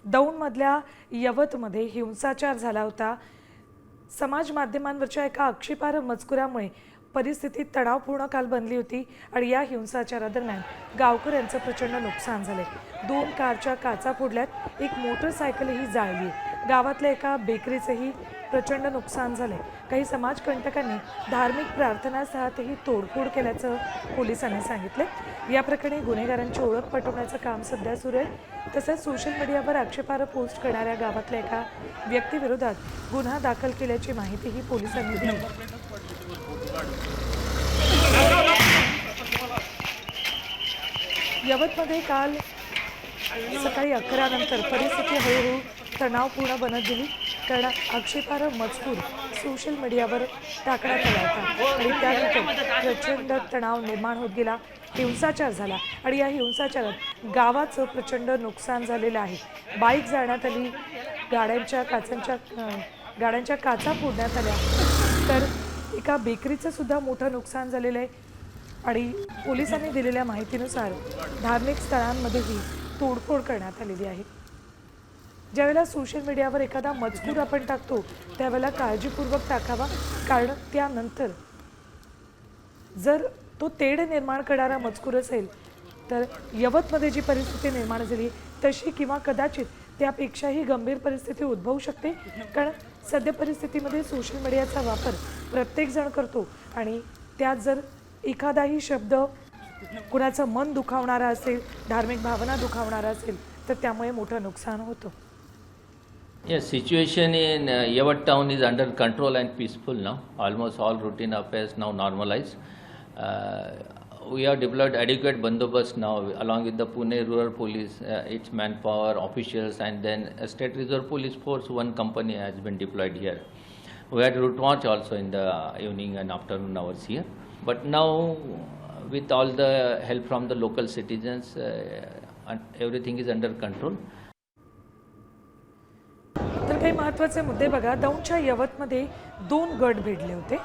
दौंडमधल्या यवतमध्ये हिंसाचार झाला होता। समाज माध्यमांवरच्या एका आक्षेपार्ह मजकुरामुळे परिस्थिती तणावपूर्ण काल बनली होती आणि या हिंसाचारादरम्यान गावकऱ्यांचं प्रचंड नुकसान झाले। 2 कारच्या काचा फोडल्यात, एक मोटरसायकलही जाळली। गावातल्या एका बेकरीचंही प्रचंड नुकसान झाले। काही समाजकंटकांनी धार्मिक प्रार्थनास्थळातही तोडफोड केल्याचं पोलिसांनी सांगितले। या प्रकरणी गुन्हेगारांची ओळख पटवण्याचं काम सध्या सुरू आहे। तसंच सोशल मीडियावर आक्षेपार्ह पोस्ट करणाऱ्या गावातल्या एका व्यक्तीविरोधात गुन्हा दाखल केल्याची माहितीही पोलिसांनी दिली। यवतमध्ये काल सकाळी 11 नंतर परिस्थिती हळूहळू तणावपूर्ण बनत गेली, कारण आक्षेपार्ह मजकूर सोशल मीडियावर टाकण्यात आला होता आणि त्यानंतर प्रचंड तणाव निर्माण होत गेला। हिंसाचार झाला आणि या हिंसाचारात गावाचं प्रचंड नुकसान झालेलं आहे। बाईक जाळण्यात आली, गाड्यांच्या काचा फोडण्यात आल्या, तर एका बेकरीचं सुद्धा मोठं नुकसान झालेलं आहे आणि पोलिसांनी दिलेल्या माहितीनुसार धार्मिक स्थळांमध्येही तोडफोड करण्यात आलेली आहे। ज्यावेळेला सोशल मीडियावर एखादा मजकूर आपण टाकतो त्यावेळेला काळजीपूर्वक टाकावा, कारण त्यानंतर जर तो तेढ निर्माण करणारा मजकूर असेल तर यवतमध्ये जी परिस्थिती निर्माण झाली तशी किंवा कदाचित त्यापेक्षाही गंभीर परिस्थिती उद्भवू शकते, कारण सध्या परिस्थितीमध्ये सोशल मीडियाचा वापर प्रत्येकजण करतो आणि त्यात जर एखादाही शब्द कुणाचं मन दुखावणारा असेल, धार्मिक भावना दुखावणारा असेल तर त्यामुळे मोठं नुकसान होतं। Yes, situation in Yawat town is under control and peaceful now. Almost all routine affairs now normalized. We have deployed adequate bandobast now along with the Pune Rural Police, its manpower, officials, and then State Reserve Police Force, one company has been deployed here. We had route march also in the evening and afternoon hours here. But now with all the help from the local citizens, everything is under control. तर काही महत्त्वाचे मुद्दे बघा। दौंडच्या यवतमध्ये 2 गट भिडले होते।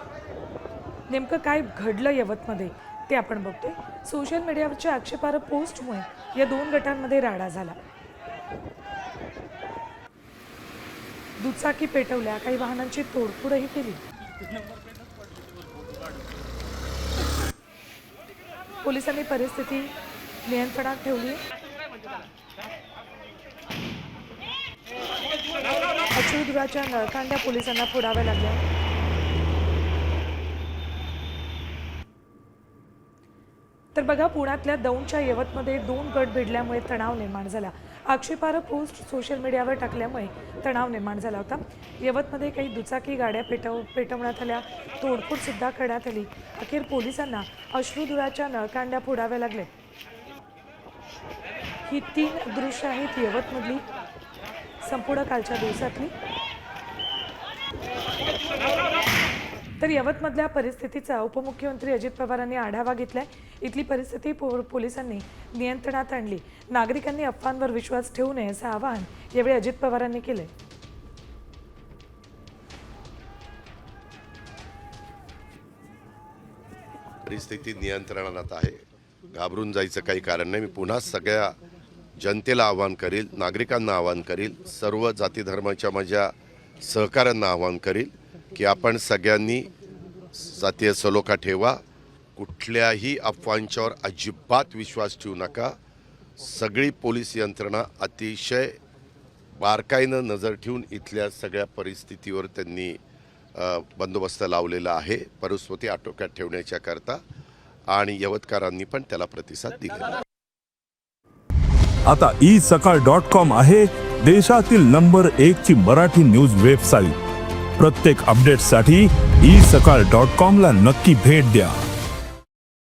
नेमकं काय घडलं यवतमध्ये ते आपण बघतोय। सोशल मीडियावरच्या आक्षेपार्ह पोस्टमुळे या 2 गटांमध्ये राडा झाला। दुचाकी पेटवल्या, काही वाहनांची तोडफोडही केली। पोलिसांनी परिस्थिती नियंत्रणात ठेवली। अश्रुधुराच्या नळकांड्या पोलिसांना फोडाव्या लागल्या। तर बघा, पुण्यातल्या दौंडच्या यवतमध्ये 2 गट भिडल्यामुळे तणाव निर्माण झाला। आक्षेपार्ह पोस्ट सोशल मीडियावर टाकल्यामुळे तणाव निर्माण झाला होता। यवतमध्ये काही दुचाकी गाड्या पेटवण्यात आल्या, तोडफोड सुद्धा करण्यात आली। अखेर पोलिसांना अश्रुधुराच्या नळकांड्या फोडाव्या लागल्या। ही 3 दृश्य आहेत यवतमधली संपूर्ण कालच्या दिवसातली। तर यवतमधल्या परिस्थितीचा उपमुख्यमंत्री अजित पवारांनी आढावा घेतलाय। इथली परिस्थिती पोलिसांनी नियंत्रणात आणली। नागरिकांनी अफवांवर विश्वास ठेवू नये असं आवाहन यावेळी अजित पवारांनी केलंय। परिस्थिती नियंत्रणात आहे, घाबरून जायचं काही कारण नाही। मी पुन्हा सगळ्या जनतेला आवाहन करील, नागरिकांना आवाहन करील, सर्व जाती धर्माच्या माझ्या सहकाऱ्यांना आवाहन करील की आपण सगळ्यांनी जातीय सलोखा ठेवा, कुठल्याही अफवांच्यावर अजिबात विश्वास ठेवू नका। सगळी पोलीस यंत्रणा अतिशय बारकाईनं नजर ठेवून इथल्या सगळ्या परिस्थितीवर त्यांनी बंदोबस्त लावलेला आहे, परिस्थिती आटोक्यात ठेवण्याच्या करता, आणि यवतकरांनी पण त्याला प्रतिसाद दिला। आता isakal.com आहे देशातील नंबर 1 ची मराठी न्यूज वेबसाईट। प्रत्येक अपडेटसाठी isakal.com ला नक्की भेट द्या।